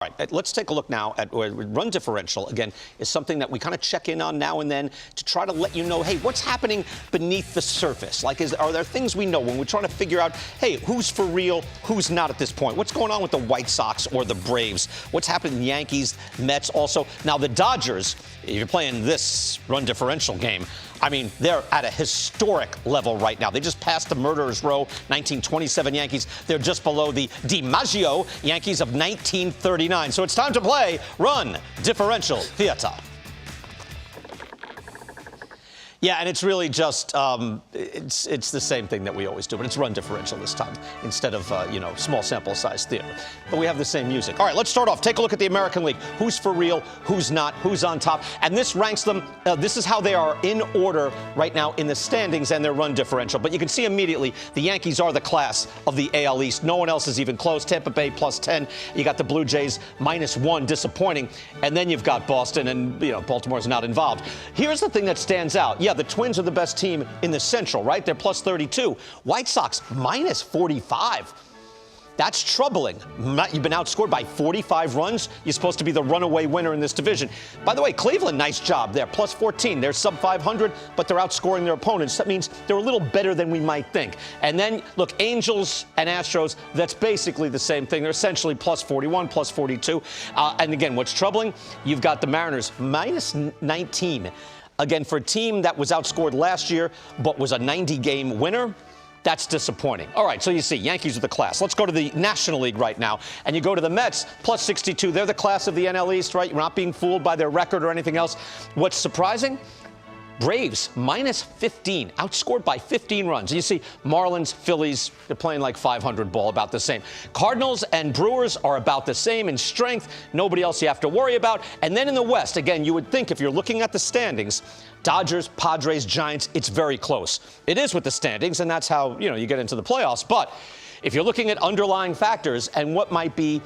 All right, let's take a look now at run differential. Again, is something that we kind of check in on now and then to try to let you know, hey, what's happening beneath the surface? Like, are there things we know when we're trying to figure out, hey, who's for real, who's not at this point? What's going on with the White Sox or the Braves? What's happening in the Yankees, Mets also? Now, the Dodgers, if you're playing this run differential game, I mean, they're at a historic level right now. They just passed the Murderers Row 1927 Yankees. They're just below the DiMaggio Yankees of 1939. So it's time to play Run Differential Theater. Yeah, and it's really just, it's the same thing that we always do, but it's run differential this time instead of, small sample size theater. But we have the same music. All right, let's start off. Take a look at the American League. Who's for real, who's not, who's on top. And this ranks them, this is how they are in order right now in the standings and their run differential. But you can see immediately the Yankees are the class of the AL East. No one else is even close. Tampa Bay +10. You got the Blue Jays -1, disappointing. And then you've got Boston and, Baltimore's not involved. Here's the thing that stands out. Yeah, the Twins are the best team in the Central, right? They're +32. White Sox -45. That's troubling. You've been outscored by 45 runs. You're supposed to be the runaway winner in this division. By the way, Cleveland, nice job there, +14. They're sub 500, but they're outscoring their opponents. That means they're a little better than we might think. And then, look, Angels and Astros, that's basically the same thing. They're essentially +41, +42. And again, what's troubling, you've got the Mariners -19. Again, for a team that was outscored last year but was a 90-game winner, that's disappointing. All right, so you see, Yankees are the class. Let's go to the National League right now. And you go to the Mets, +62. They're the class of the NL East, right? You're not being fooled by their record or anything else. What's surprising? Braves, -15, outscored by 15 runs. You see, Marlins, Phillies, they're playing like 500 ball, about the same. Cardinals and Brewers are about the same in strength. Nobody else you have to worry about. And then in the West, again, you would think if you're looking at the standings, Dodgers, Padres, Giants, it's very close. It is with the standings, and that's how, you get into the playoffs. But if you're looking at underlying factors and what might be,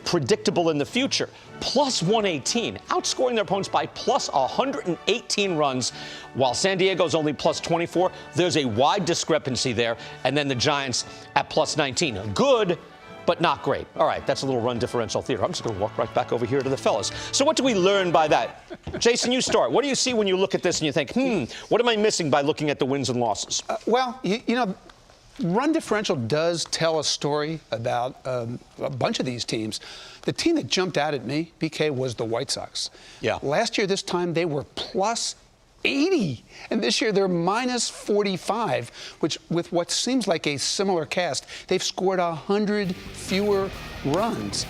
predictable in the future, +118, outscoring their opponents by +118 runs, while San Diego's only +24. There's a wide discrepancy there. And then the Giants at +19. Good, but not great. All right, that's a little run differential theater. I'm just going to walk right back over here to the fellas. So what do we learn by that? Jason, you start. What do you see when you look at this and you think, what am I missing by looking at the wins and losses? Run differential does tell a story about a bunch of these teams. The team that jumped out at me, BK, was the White Sox. Yeah. Last year, this time, they were +80. And this year, they're -45, which, with what seems like a similar cast, they've scored 100 fewer runs.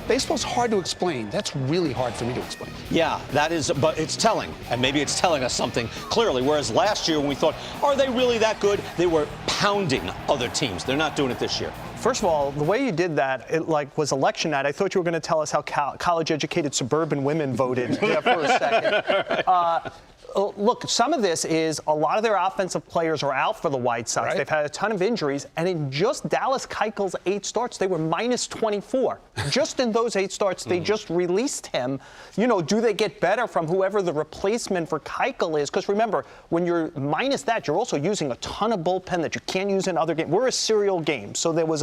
Baseball's hard to explain. That's really hard for me to explain. Yeah, that is, but it's telling, and maybe it's telling us something clearly. Whereas last year when we thought, are they really that good? They were pounding other teams. They're not doing it this year. First of all, the way you did that, it was election night. I thought you were going to tell us how college-educated suburban women voted there for a second. Look, some of this is a lot of their offensive players are out for the White Sox. Right. They've had a ton of injuries. And in just Dallas Keuchel's 8 starts, they were -24. Just in those 8 starts, they just released him. Do they get better from whoever the replacement for Keuchel is? Because remember, when you're minus that, you're also using a ton of bullpen that you can't use in other games. We're a serial game, so there was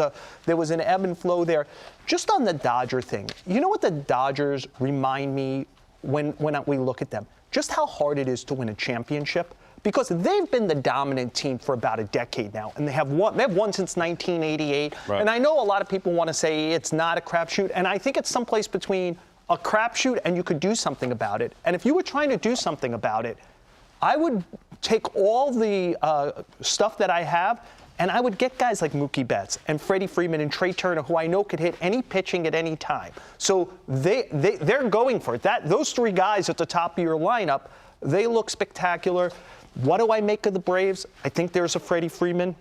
an ebb and flow there. Just on the Dodger thing, you know what the Dodgers remind me when we look at them? Just how hard it is to win a championship, because they've been the dominant team for about a decade now, and they have won since 1988. Right. And I know a lot of people want to say it's not a crapshoot, and I think it's someplace between a crapshoot and you could do something about it. And if you were trying to do something about it, I would take all the stuff that I have, and I would get guys like Mookie Betts and Freddie Freeman and Trey Turner, who I know could hit any pitching at any time. So they're going for it. Those 3 guys at the top of your lineup, they look spectacular. What do I make of the Braves? I think there's a Freddie Freeman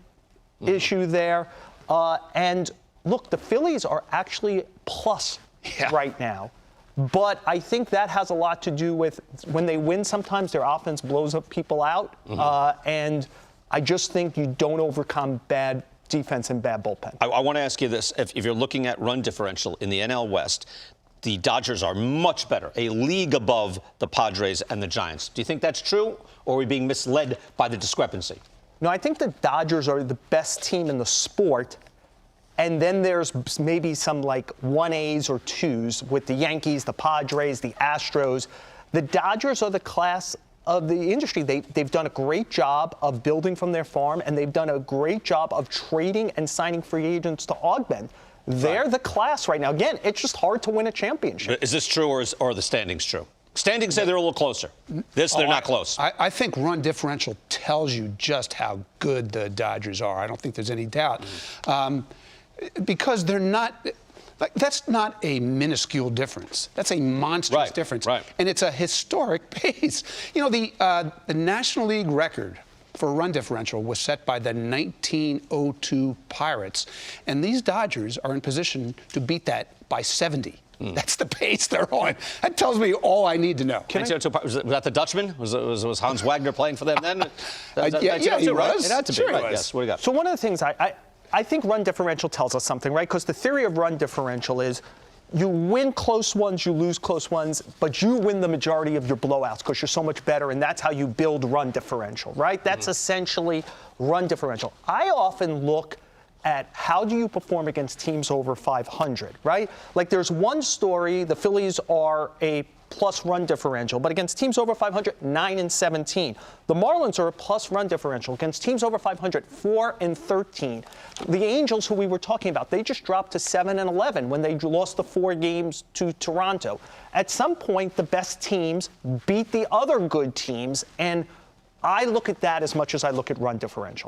issue there. And look, the Phillies are actually plus right now. But I think that has a lot to do with when they win, sometimes their offense blows up people out. And I just think you don't overcome bad defense and bad bullpen. I want to ask you this. If you're looking at run differential in the NL West, the Dodgers are much better, a league above the Padres and the Giants. Do you think that's true, or are we being misled by the discrepancy? No, I think the Dodgers are the best team in the sport. And then there's maybe some like 1As or 2s with the Yankees, the Padres, the Astros. The Dodgers are the class of the industry. They've done a great job of building from their farm, and they've done a great job of trading and signing free agents to augment. They're the class right now. Again, it's just hard to win a championship. Is this true, or are the standings true? Standings say they're a little closer. They're not close. I think run differential tells you just how good the Dodgers are. I don't think there's any doubt. Because they're not, like, that's not a minuscule difference. That's a monstrous difference. Right. And it's a historic pace. You know, the National League record for run differential was set by the 1902 Pirates. And these Dodgers are in position to beat that by 70. That's the pace they're on. That tells me all I need to know. Was that the Dutchman? Was Hans Wagner playing for them then? Yeah, he was. It had to be. Sure, Right, he was. yes. What do you got? So one of the things I think run differential tells us something, right? Because the theory of run differential is you win close ones, you lose close ones, but you win the majority of your blowouts because you're so much better, and that's how you build run differential, right? That's essentially run differential. I often look at how do you perform against teams over 500, right? Like there's one story, the Phillies are a plus run differential, but against teams over 500, 9-17. The Marlins are a plus run differential against teams over 500, 4-13. The Angels, who we were talking about, they just dropped to 7-11 when they lost the 4 games to Toronto. At some point, the best teams beat the other good teams, and I look at that as much as I look at run differential.